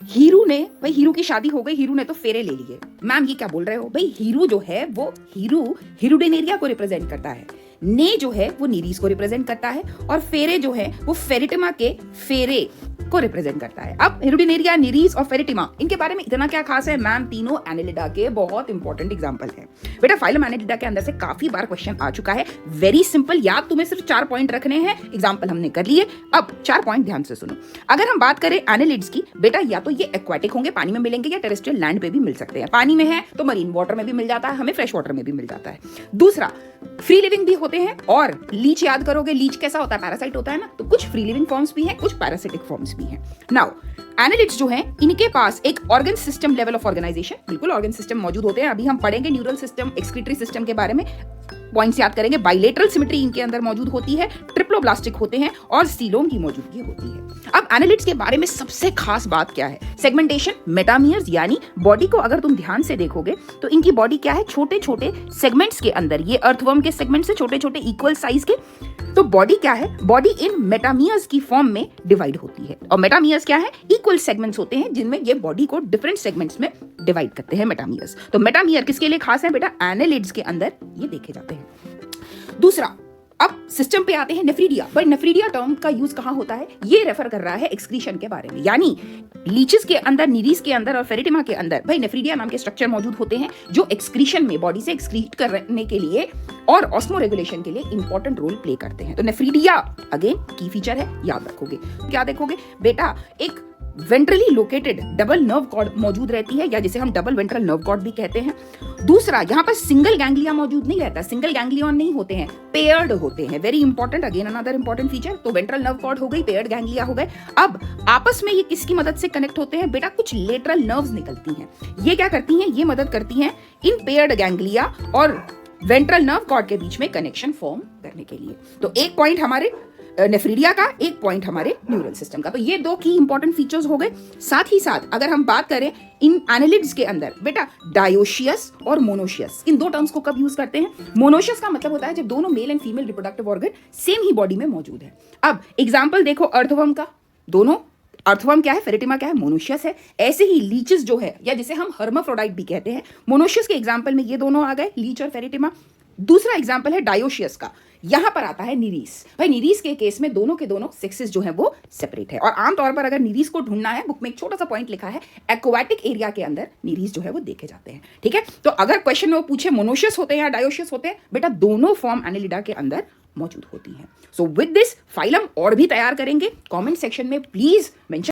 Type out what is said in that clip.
हीरू ने, भाई हीरू की शादी हो गई, हीरू ने तो फेरे ले लिए। मैम ये क्या बोल रहे हो? भाई हीरू जो है वो हीरुडेनेरिया को रिप्रेजेंट करता है, ने जो है वो नीरीज को रिप्रेजेंट करता है, और फेरे जो है वो फेरिटिमा के फेरे को रिप्रेजेंट करता है। अब हीरुडेनेरिया, नीरीज और फेरिटिमा, इनके बारे में इतना क्या खास है? मैम तीनों एनेलिडा के बहुत इंपॉर्टेंट एग्जांपल हैं। बेटा फाइलम एनेलिडा के अंदर से काफी बार क्वेश्चन आ चुका है। वेरी सिंपल, याद तुम्हें सिर्फ 4 पॉइंट रखने हैं। एग्जांपल हमने कर लिए, अब 4 पॉइंट ध्यान से सुनो। अगर हम बात करें एनेलिड्स की, बेटा या तो ये एक्वाटिक होंगे, पानी में मिलेंगे, या टेरेस्ट्रियल लैंड पे भी मिल सकते हैं। पानी में है तो मरीन वाटर में भी मिल जाता है, हमें फ्रेश वाटर में भी मिल जाता है। दूसरा, फ्री लिविंग भी होते हैं, और लीच याद करोगे, लीच कैसा होता है? पैरासाइट होता है ना। तो कुछ फ्री लिविंग फॉर्म्स भी हैं, कुछ पैरासिटिक फॉर्म्स भी हैं। नाउ एनालिड्स जो हैं, इनके पास एक organ system level of organisation, बिल्कुल ऑर्गन सिस्टम मौजूद होते हैं। अभी हम पढ़ेंगे न्यूरल सिस्टम, एक्सक्रीटरी सिस्टम के बारे में, पॉइंट्स याद करेंगे। बाइलेटरल सिमेट्री इनके अंदर मौजूद होती है, ट्रिप्लोब्लास्टिक होते हैं, और सीलोम की मौजूदगी होती है। अब एनालिड्स के बारे में सबसे खास बात क्या है? सेगमेंटेशन, मेटामियर्स, यानी बॉडी को अगर तुम ध्यान से देखोगे तो इनकी बॉडी क्या है? छोटे छोटे सेगमेंट्स के अंदर, ये अर्थवर्म के सेगमेंट से छोटे छोटे इक्वल साइज के। तो बॉडी क्या है? बॉडी इन मेटामियर्स की फॉर्म में डिवाइड होती है, और मेटामियर्स क्या है? इक्वल सेगमेंट्स होते हैं जिनमें ये बॉडी को डिफरेंट सेगमेंट्स में डिवाइड करते हैं मेटामियर्स। तो मेटामियर किसके लिए खास है? बेटा एनालिड्स के अंदर ये देखे जाते हैं। दूसरा, अब सिस्टम पे आते हैं, नेफ्रीडिया। पर नेफ्रीडिया टर्म का यूज कहां होता है? ये रेफर कर रहा है एक्सक्रीशन के बारे में, यानी लीचेस के अंदर, नीरीज के अंदर और फेरिटिमा के अंदर भाई नेफ्रीडिया नाम के स्ट्रक्चर मौजूद होते हैं, जो एक्सक्रीशन में बॉडी से एक्सक्रीट करने के लिए और ऑस्मो रेगुलेशन के लिए इंपॉर्टेंट रोल प्ले करते हैं। तो नेफ्रीडिया अगेन की फीचर है, याद रखोगे। क्या देखोगे बेटा? एक ventrally located double nerve cord मौजूद रहती है, या जिसे हम डबल वेंट्रल नर्व कॉर्ड भी कहते हैं। दूसरा, यहां पर सिंगल गैंग्लिया मौजूद नहीं रहता, सिंगल गैंग्लियन नहीं होते हैं, पेयर्ड होते हैं। Very important, again another important feature. तो वेंट्रल नर्व कॉर्ड हो गई, पेयर्ड गैंग्लिया हो गए। अब आपस में ये किसकी मदद से कनेक्ट होते हैं? बेटा कुछ लेटरल नर्व्स निकलती हैं, ये क्या करती हैं? ये मदद करती हैं इन पेयर्ड गैंग्लिया और वेंट्रल नर्व कॉर्ड के बीच में कनेक्शन फॉर्म करने के लिए। तो एक पॉइंट हमारे नेफ्रीडिया का, एक पॉइंट हमारे न्यूरल सिस्टम का। तो ये 2 की इंपॉर्टेंट फीचर्स हो गए। साथ ही साथ अगर हम बात करें इन एनालिड्स के अंदर, बेटा डायोशियस और मोनोशियस, इन 2 टर्म्स को कब यूज करते हैं? मोनोशियस का मतलब होता है जब दोनों male and female reproductive organ same he body में मौजूद है। अब एग्जाम्पल देखो अर्थवर्म का, दोनों अर्थवर्म क्या है? फेरिटिमा क्या है? मोनोशियस है। ऐसे ही लीचेस जो है, या जिसे हम हर्माफ्रोडाइट भी कहते हैं, मोनोशियस के एग्जाम्पल में ये दोनों आ गए, लीच और फेरिटिमा। दूसरा एग्जाम्पल है डायोशियस का, यहां पर आता है नीरीज। भाई नीरीज के केस में दोनों के दोनों सेक्सेस जो है वो सेपरेट है, और आमतौर पर अगर नीरीज को ढूंढना है, बुक में एक छोटा सा पॉइंट लिखा है, एक्वाटिक एरिया के अंदर नीरीज जो है वो देखे जाते हैं। ठीक है, तो अगर क्वेश्चन में वो पूछे मोनोशियस होते हैं या डायोशियस होते हैं, बेटा दोनों फॉर्म एनालिडा के अंदर मौजूद होती हैं। सो विद दिस फाइलम और भी तैयार करेंगे, कमेंट सेक्शन में प्लीज मेंशन